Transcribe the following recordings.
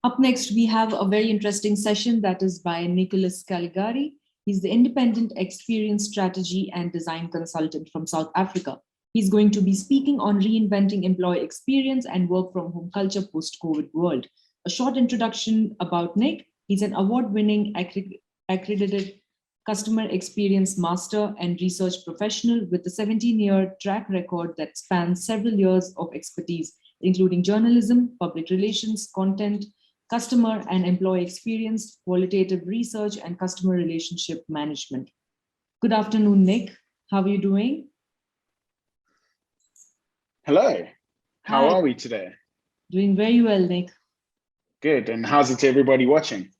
Up next, we have a very interesting session that is by Nicolas Callegari. He's the independent experience strategy and design consultant from South Africa. He's going to be speaking on reinventing employee experience and work from home culture post-COVID world. A short introduction about Nick. He's an award-winning accredited customer experience master and research professional with a 17-year track record that spans several years of expertise, including journalism, public relations, content, customer and employee experience, qualitative research, and customer relationship management. Good afternoon, Nick. How are you doing? Hello. How Hi. are we today? Doing very well, Nick. Good. And how's it to everybody watching?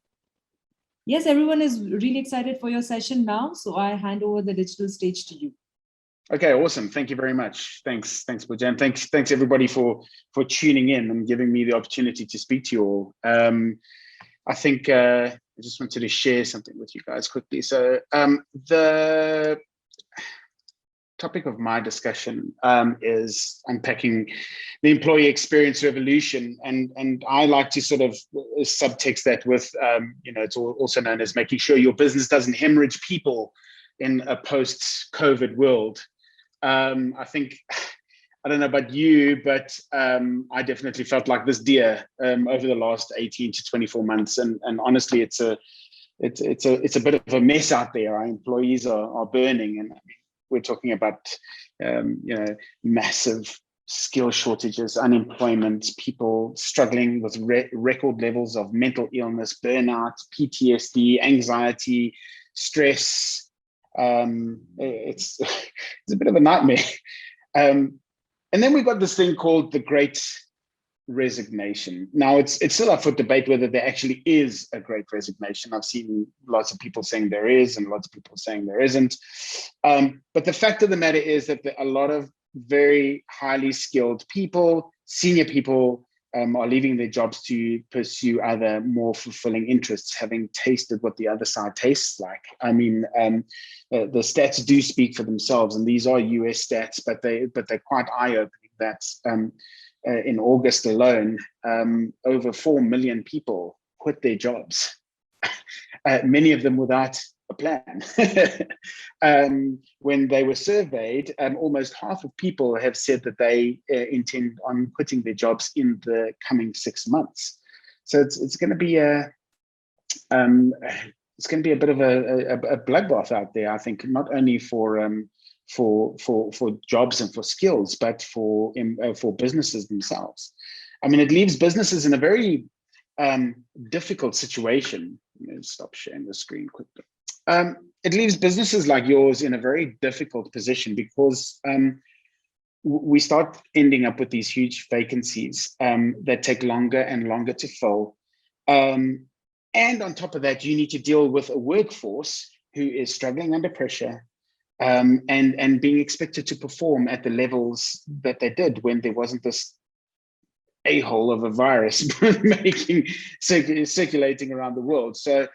Yes, everyone is really excited for your session now, so I hand over the digital stage to you. Okay, awesome. Thank you very much. Thanks, Pooja. And thanks everybody for tuning in and giving me the opportunity to speak to you all. I think I just wanted to share something with you guys quickly. So the topic of my discussion is unpacking the employee experience revolution, and I like to sort of subtext that with it's also known as making sure your business doesn't hemorrhage people in a post-COVID world. I think, I don't know about you, but I definitely felt like this deer over the last 18 to 24 months, and honestly, it's a bit of a mess out there. Our employees are burning, and I mean, we're talking about massive skill shortages, unemployment, people struggling with record levels of mental illness, burnout, PTSD, anxiety, stress. It's a bit of a nightmare. And then we've got this thing called the Great Resignation. Now it's still up for debate whether there actually is a Great Resignation. I've seen lots of people saying there is and lots of people saying there isn't. But the fact of the matter is that a lot of very highly skilled people, senior people, are leaving their jobs to pursue other more fulfilling interests, having tasted what the other side tastes like. I mean, the stats do speak for themselves, and these are US stats, but they're quite eye-opening. That in August alone, over 4 million people quit their jobs, many of them without a plan. When they were surveyed, almost half of people have said that they intend on quitting their jobs in the coming 6 months. So it's going to be a bit of a bloodbath out there, I think, not only for jobs and for skills, but for businesses themselves. I mean, it leaves businesses in a very difficult situation. Let me stop sharing the screen quickly. It leaves businesses like yours in a very difficult position because we start ending up with these huge vacancies that take longer and longer to fill. And on top of that, you need to deal with a workforce who is struggling under pressure, and being expected to perform at the levels that they did when there wasn't this a-hole of a virus circulating around the world. So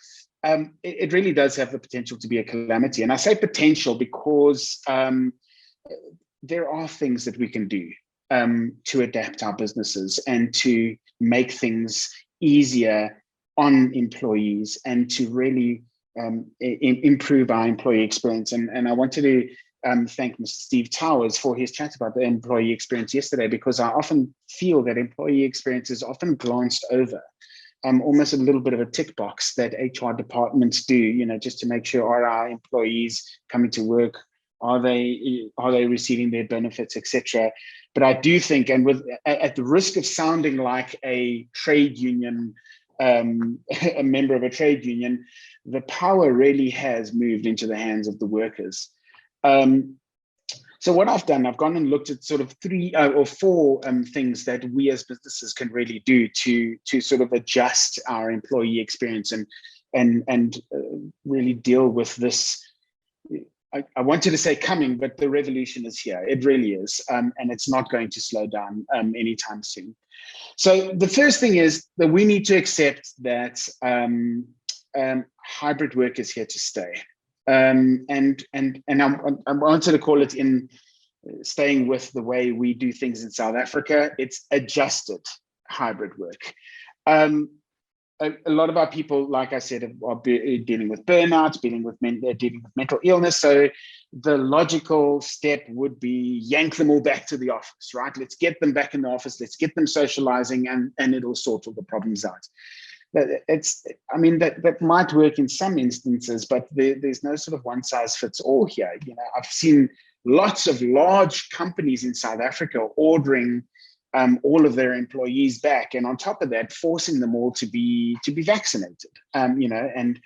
it really does have the potential to be a calamity. And I say potential because there are things that we can do to adapt our businesses and to make things easier on employees and to really improve our employee experience. And I wanted to thank Mr. Steve Towers for his chat about the employee experience yesterday, because I often feel that employee experience is often glanced over, almost a little bit of a tick box that HR departments do, just to make sure, are our employees coming to work? Are they receiving their benefits, etc.? But I do think, and at the risk of sounding like a trade union, a member of a trade union, the power really has moved into the hands of the workers. So what I've done, I've gone and looked at sort of 3 or 4 things that we as businesses can really do to sort of adjust our employee experience and really deal with this. I wanted to say coming, but the revolution is here. It really is, and it's not going to slow down anytime soon. So the first thing is that we need to accept that hybrid work is here to stay. And I wanted to call it, in staying with the way we do things in South Africa, it's adjusted hybrid work. a lot of our people, like I said, are dealing with burnout, dealing with mental illness. So the logical step would be yank them all back to the office, right? Let's get them back in the office. Let's get them socializing, and it'll sort all the problems out. I mean, that might work in some instances, but there's no sort of one size fits all here. You know, I've seen lots of large companies in South Africa ordering all of their employees back, and on top of that, forcing them all to be vaccinated. You know, and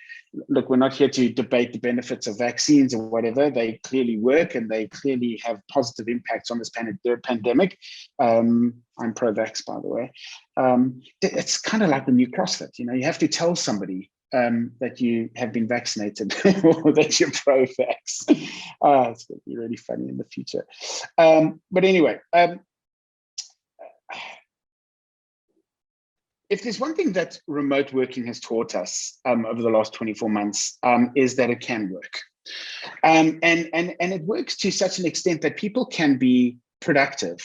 look, we're not here to debate the benefits of vaccines or whatever. They clearly work, and they clearly have positive impacts on this pandemic. I'm pro-vax, by the way. It's kind of like the new CrossFit. You know, you have to tell somebody that you have been vaccinated or that you're pro-vax. It's going to be really funny in the future. But anyway. If there's one thing that remote working has taught us over the last 24 months, is that it can work. And it works to such an extent that people can be productive,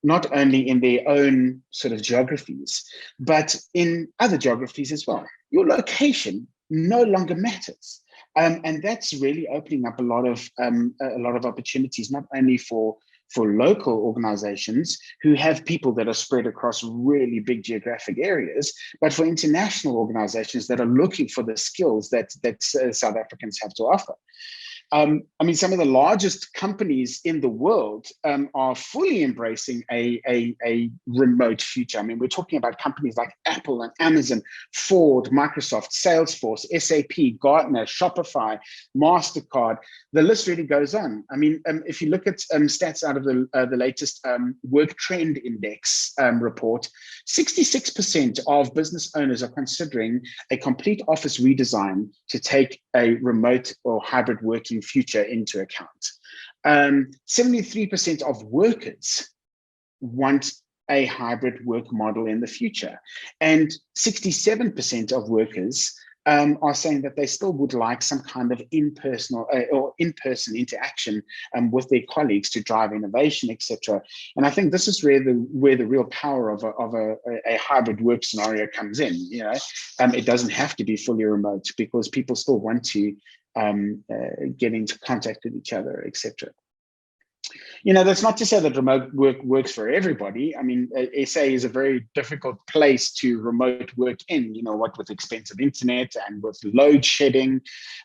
not only in their own sort of geographies, but in other geographies as well. Your location no longer matters. And that's really opening up a lot of opportunities, not only for local organizations who have people that are spread across really big geographic areas, but for international organizations that are looking for the skills that South Africans have to offer. I mean, some of the largest companies in the world are fully embracing a remote future. I mean, we're talking about companies like Apple and Amazon, Ford, Microsoft, Salesforce, SAP, Gartner, Shopify, MasterCard. The list really goes on. I mean, if you look at stats out of the latest Work Trend Index report, 66% of business owners are considering a complete office redesign to take a remote or hybrid working future into account. 73% of workers want a hybrid work model in the future, and 67% of workers are saying that they still would like some kind of in-person interaction with their colleagues to drive innovation, etc. And I think this is where the real power of a hybrid work scenario comes in. You know, it doesn't have to be fully remote, because people still want to get into contact with each other, etc. You know, that's not to say that remote work works for everybody. I mean, SA is a very difficult place to remote work in, you know, what with expensive internet and with load shedding.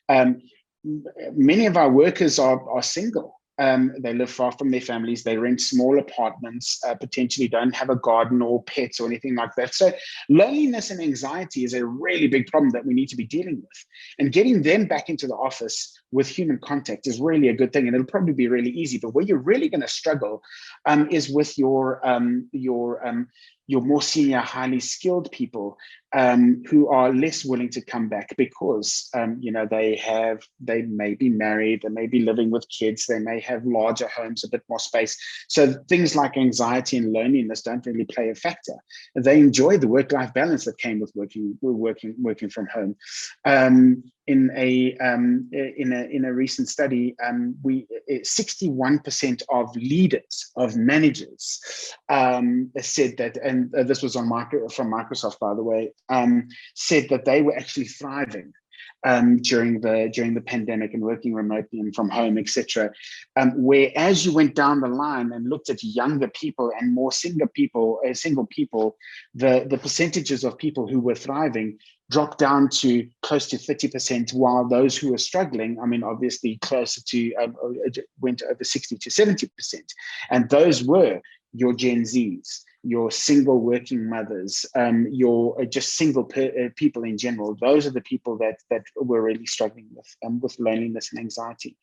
Many of our workers are single. They live far from their families. They rent small apartments, potentially don't have a garden or pets or anything like that. So loneliness and anxiety is a really big problem that we need to be dealing with. And getting them back into the office with human contact is really a good thing. And it'll probably be really easy. But where you're really going to struggle is with your more senior, highly skilled people who are less willing to come back because, you know, they may be married, they may be living with kids, they may have larger homes, a bit more space. So things like anxiety and loneliness don't really play a factor. They enjoy the work-life balance that came with working from home. In a recent study, 61% of leaders, of managers, said that, and this was from Microsoft, by the way, said that they were actually thriving during the pandemic and working remotely and from home, etc. Where as you went down the line and looked at younger people and more single people, the percentages of people who were thriving dropped down to close to 30%, while those who were struggling, I mean, obviously closer to, went over 60 to 70%. And those were your Gen Zs, your single working mothers, your just single people in general. Those are the people that were really struggling with loneliness and anxiety.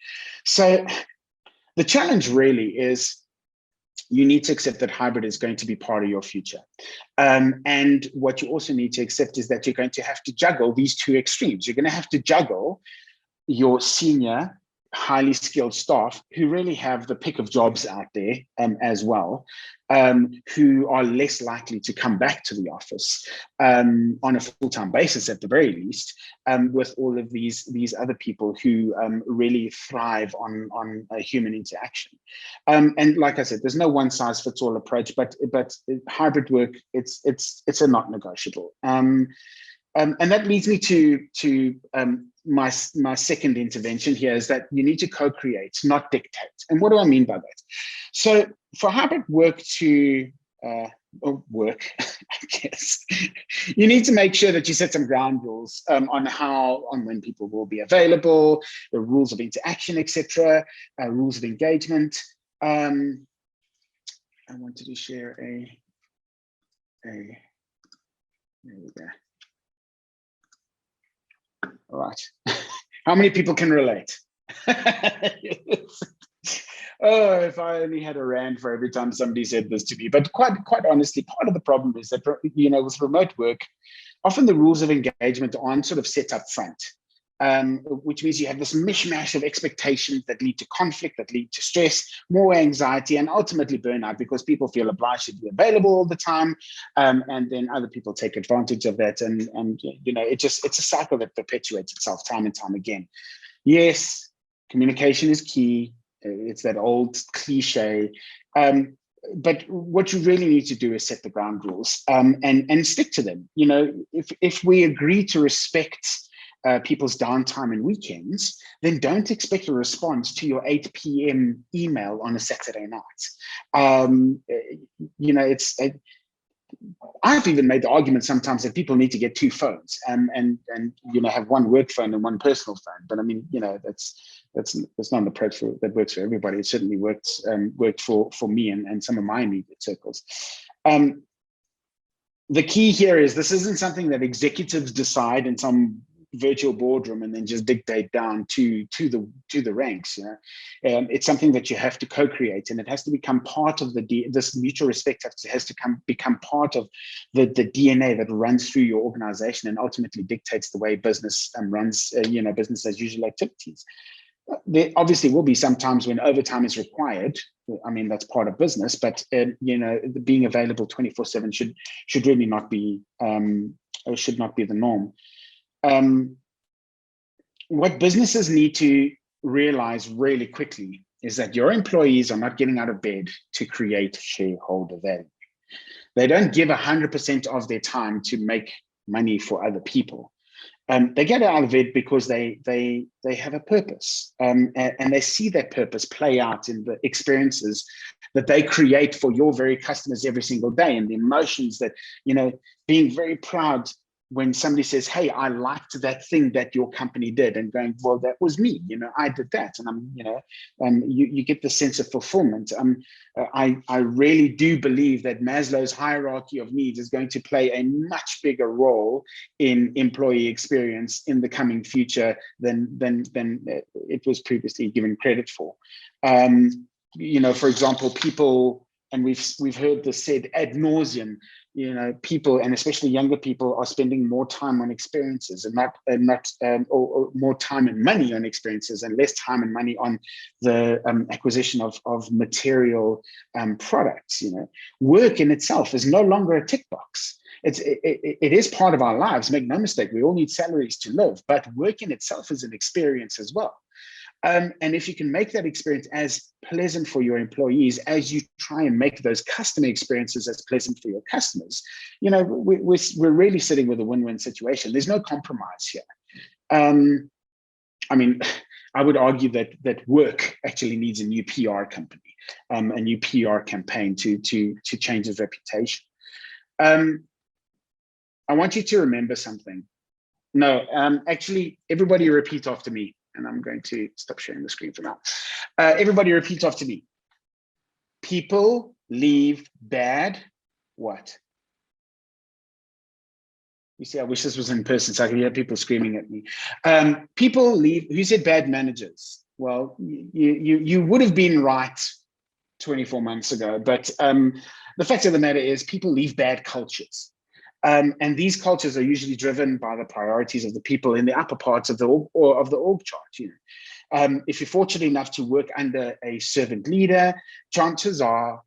So the challenge really is, you need to accept that hybrid is going to be part of your future. And what you also need to accept is that you're going to have to juggle these two extremes. You're going to have to juggle your senior, highly skilled staff who really have the pick of jobs out there as well, who are less likely to come back to the office on a full-time basis at the very least, with all of these other people who really thrive on a human interaction. And like I said, there's no one-size-fits-all approach, but hybrid work, it's a not negotiable. And that leads me to my second intervention here, is that you need to co-create, not dictate. And what do I mean by that? So for hybrid work to work, I guess, you need to make sure that you set some ground rules on when people will be available, the rules of interaction, etc., rules of engagement. I wanted to share there we go. All right. How many people can relate? Oh, if I only had a rant for every time somebody said this to me. But quite honestly, part of the problem is that, with remote work, often the rules of engagement aren't sort of set up front, which means you have this mishmash of expectations that lead to conflict, that lead to stress, more anxiety, and ultimately burnout, because people feel obliged to be available all the time, and then other people take advantage of that, and it's a cycle that perpetuates itself time and time again. Yes, communication is key. It's that old cliche, but what you really need to do is set the ground rules, and stick to them. If we agree to respect people's downtime and weekends, then don't expect a response to your 8 p.m. email on a Saturday night. I've even made the argument sometimes that people need to get 2 phones and have one work phone and one personal phone. But I mean, that's not an approach that works for everybody. It certainly worked for me and some of my immediate circles. The key here is this isn't something that executives decide in some virtual boardroom and then just dictate down to the ranks. It's something that you have to co-create, and it has to become part of this mutual respect has to become part of the DNA that runs through your organization and ultimately dictates the way business runs business as usual activities. There obviously will be some times when overtime is required. I mean, that's part of business, but being available 24/7 should really not be should not be the norm. What businesses need to realize really quickly is that your employees are not getting out of bed to create shareholder value. They don't give 100% of their time to make money for other people. They get out of it because they have a purpose, and they see that purpose play out in the experiences that they create for your very customers every single day, and the emotions that, being very proud when somebody says, hey, I liked that thing that your company did, and going, well, that was me, I did that. And you get the sense of fulfillment. I really do believe that Maslow's hierarchy of needs is going to play a much bigger role in employee experience in the coming future than it was previously given credit for. For example, people, and we've heard this said ad nauseum, people, and especially younger people, are spending more time on experiences or more time and money on experiences, and less time and money on the acquisition of material products. Work in itself is no longer a tick box. It is part of our lives. Make no mistake, we all need salaries to live, but work in itself is an experience as well. And if you can make that experience as pleasant for your employees as you try and make those customer experiences as pleasant for your customers, we're really sitting with a win-win situation. There's no compromise here. I mean, I would argue that work actually needs a new PR company, a new PR campaign to change its reputation. I want you to remember something. No, actually, everybody repeat after me. And I'm going to stop sharing the screen for now. Everybody repeat after me. People leave bad what? You see, I wish this was in person so I could hear people screaming at me. People leave, who said bad managers? Well, you would have been right 24 months ago, but the fact of the matter is people leave bad cultures. And these cultures are usually driven by the priorities of the people in the upper parts of the org chart. If you're fortunate enough to work under a servant leader, chances are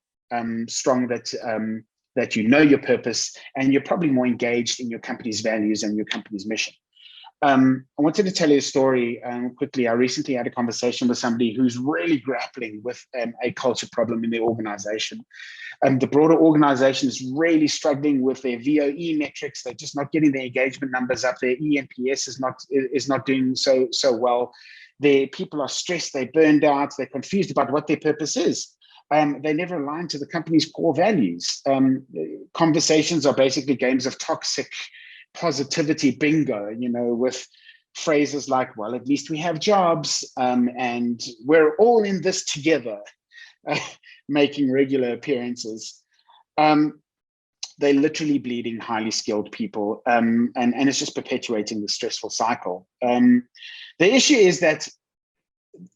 strong that you know your purpose, and you're probably more engaged in your company's values and your company's mission. I wanted to tell you a story quickly. I recently had a conversation with somebody who's really grappling with a culture problem in their organization. The broader organization is really struggling with their VOE metrics. They're just not getting their engagement numbers up. Their ENPS is not doing so well. Their people are stressed, they're burned out, they're confused about what their purpose is. They never align to the company's core values. Conversations are basically games of toxic positivity bingo, with phrases like, well, at least we have jobs, and we're all in this together, making regular appearances. They're literally bleeding highly skilled people, and it's just perpetuating the stressful cycle. The issue is that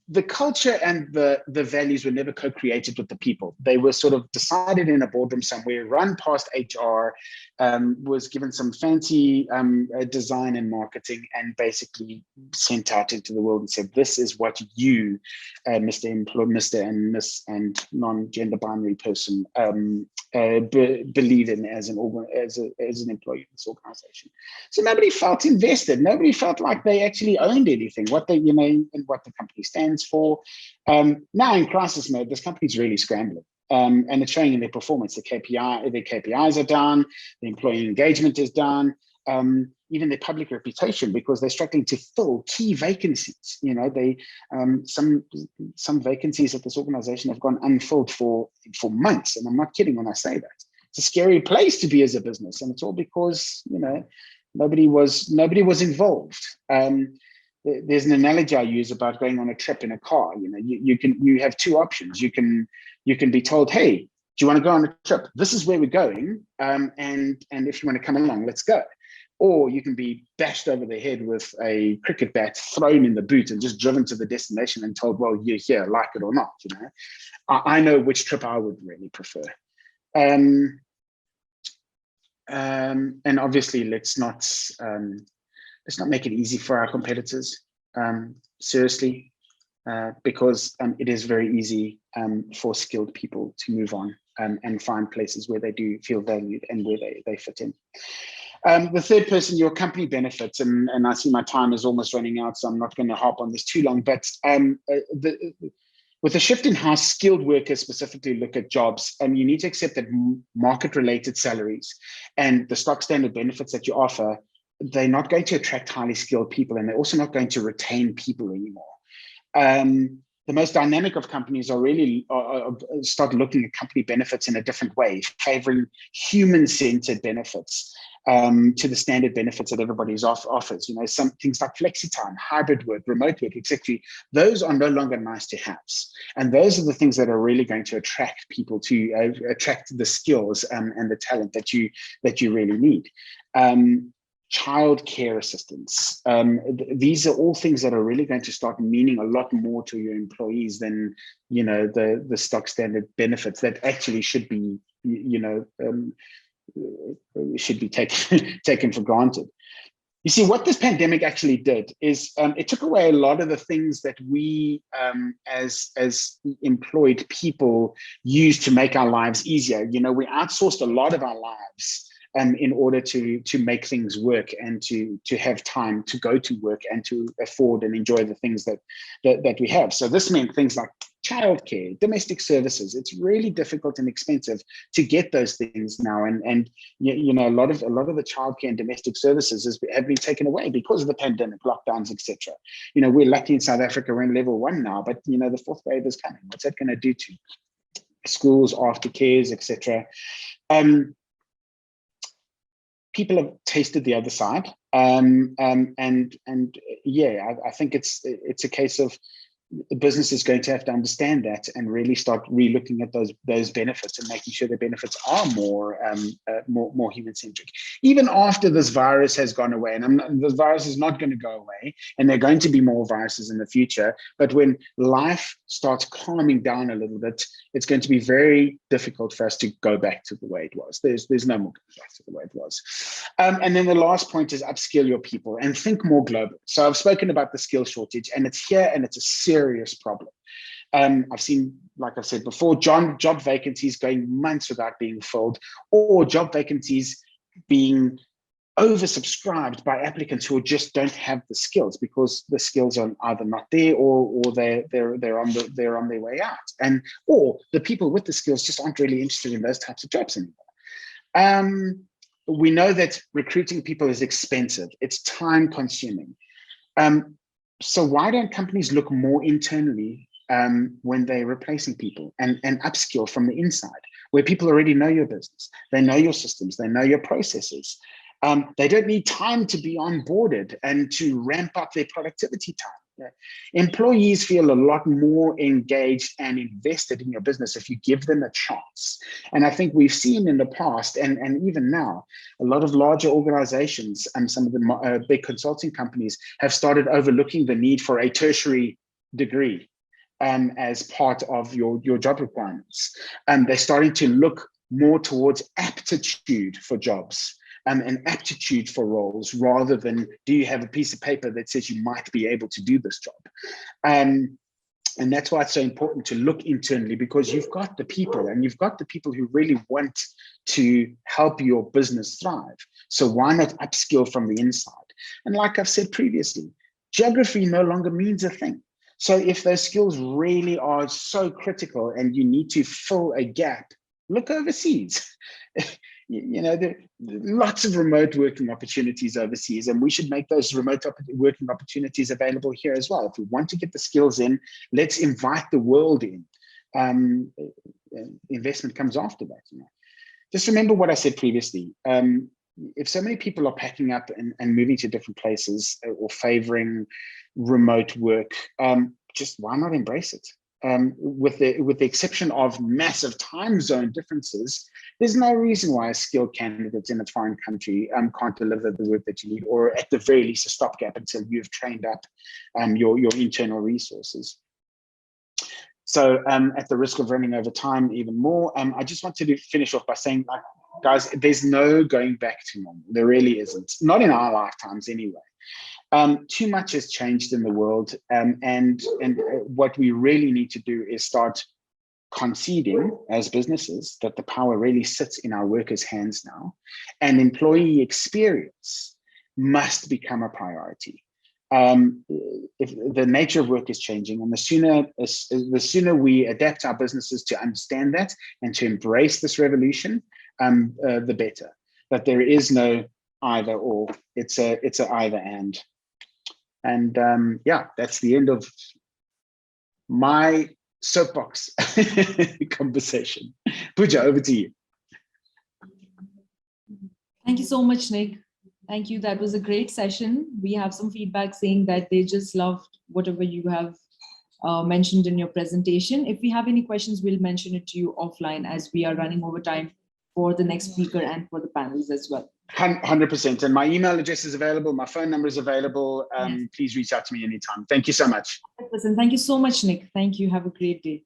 the culture and the values were never co-created with the people. They were sort of decided in a boardroom somewhere, run past HR, was given some fancy design and marketing, and basically sent out into the world and said, this is what you, Mr. and Miss and non-gender binary person, believe in as an employee of this organization. So nobody felt invested. Nobody felt like they actually owned anything, what they, and what the company stands for. Now in crisis mode, this company's really scrambling. And it's showing in their performance. Their KPIs are down, the employee engagement is down, even their public reputation, because they're struggling to fill key vacancies. Some vacancies at this organization have gone unfilled for months, and I'm not kidding when I say that. It's a scary place to be as a business, and it's all because nobody was involved. There's an analogy I use about going on a trip in a car. You have two options. You can be told, hey, do you want to go on a trip? This is where we're going, and if you want to come along, let's go. Or you can be bashed over the head with a cricket bat, thrown in the boot, and just driven to the destination and told, well, you're here, like it or not. I know which trip I would really prefer. And obviously, let's not make it easy for our competitors, seriously, because it is very easy for skilled people to move on and find places where they do feel valued and where they fit in. The third person, your company benefits, and I see my time is almost running out, so I'm not going to harp on this too long, but with the shift in how skilled workers specifically look at jobs, you need to accept that market-related salaries and the stock standard benefits that you offer, they're not going to attract highly skilled people, and they're also not going to retain people anymore. The most dynamic of companies are really start looking at company benefits in a different way, favoring human-centered benefits to the standard benefits that everybody offers. Some things like flexi time, hybrid work, remote work, etc. Those are no longer nice to haves, and those are the things that are really going to attract people to attract the skills and the talent that you really need. Child care assistance. These are all things that are really going to start meaning a lot more to your employees than the stock standard benefits that actually should be taken for granted. You see, what this pandemic actually did is it took away a lot of the things that we as employed people use to make our lives easier. We outsourced a lot of our lives in order to make things work and to have time to go to work and to afford and enjoy the things that we have. So this meant things like childcare, domestic services. It's really difficult and expensive to get those things now, and a lot of the childcare and domestic services have been taken away because of the pandemic, lockdowns, etc. We're lucky in South Africa, we're in level 1 now, but the fourth wave is coming. What's that going to do to schools, aftercares, etc.? People have tasted the other side, and yeah, I think it's a case of the business is going to have to understand that and really start re-looking at those benefits and making sure the benefits are more human-centric. Even after this virus has gone away, and this virus is not going to go away, and there are going to be more viruses in the future, but when life starts calming down a little bit, it's going to be very difficult for us to go back to the way it was. There's no more going back to the way it was. And then the last point is upskill your people and think more global. So I've spoken about the skill shortage, and it's here, and it's a serious problem. I've seen, like I've said before, job vacancies going months without being filled, or job vacancies being oversubscribed by applicants who just don't have the skills, because the skills are either not there, or they're on their way out, or the people with the skills just aren't really interested in those types of jobs anymore. We know that recruiting people is expensive. It's time consuming. So why don't companies look more internally when they're replacing people, and upskill from the inside, where people already know your business, they know your systems, they know your processes. They don't need time to be onboarded and to ramp up their productivity time. Yeah. Employees feel a lot more engaged and invested in your business if you give them a chance. And I think we've seen in the past, and even now, a lot of larger organizations and some of the big consulting companies have started overlooking the need for a tertiary degree as part of your job requirements. They're starting to look more towards aptitude for jobs. And aptitude for roles, rather than do you have a piece of paper that says you might be able to do this job. And that's why it's so important to look internally, because you've got the people, and you've got the people who really want to help your business thrive. So why not upskill from the inside? And like I've said previously, geography no longer means a thing. So if those skills really are so critical and you need to fill a gap, look overseas. There are lots of remote working opportunities overseas, and we should make those remote working opportunities available here as well. If we want to get the skills in, let's invite the world in. Investment comes after that. Just remember what I said previously. If so many people are packing up and moving to different places, or favoring remote work, just why not embrace it? With the exception of massive time zone differences, there's no reason why a skilled candidate in a foreign country can't deliver the work that you need, or at the very least a stopgap until you've trained up your internal resources. So at the risk of running over time even more, I just wanted to finish off by saying, guys, there's no going back to normal. There really isn't, not in our lifetimes anyway. Too much has changed in the world, and what we really need to do is start conceding as businesses that the power really sits in our workers' hands now, and employee experience must become a priority. If the nature of work is changing, and the sooner we adapt our businesses to understand that and to embrace this revolution, the better. But there is no either or; it's a either and. And yeah, that's the end of my soapbox conversation. Pooja, over to you. Thank you so much, Nick. Thank you. That was a great session. We have some feedback saying that they just loved whatever you have mentioned in your presentation. If we have any questions, we'll mention it to you offline, as we are running over time for the next speaker and for the panels as well. 100%. And my email address is available. My phone number is available. Yes. Please reach out to me anytime. Thank you so much. 100%. Thank you so much, Nick. Thank you. Have a great day.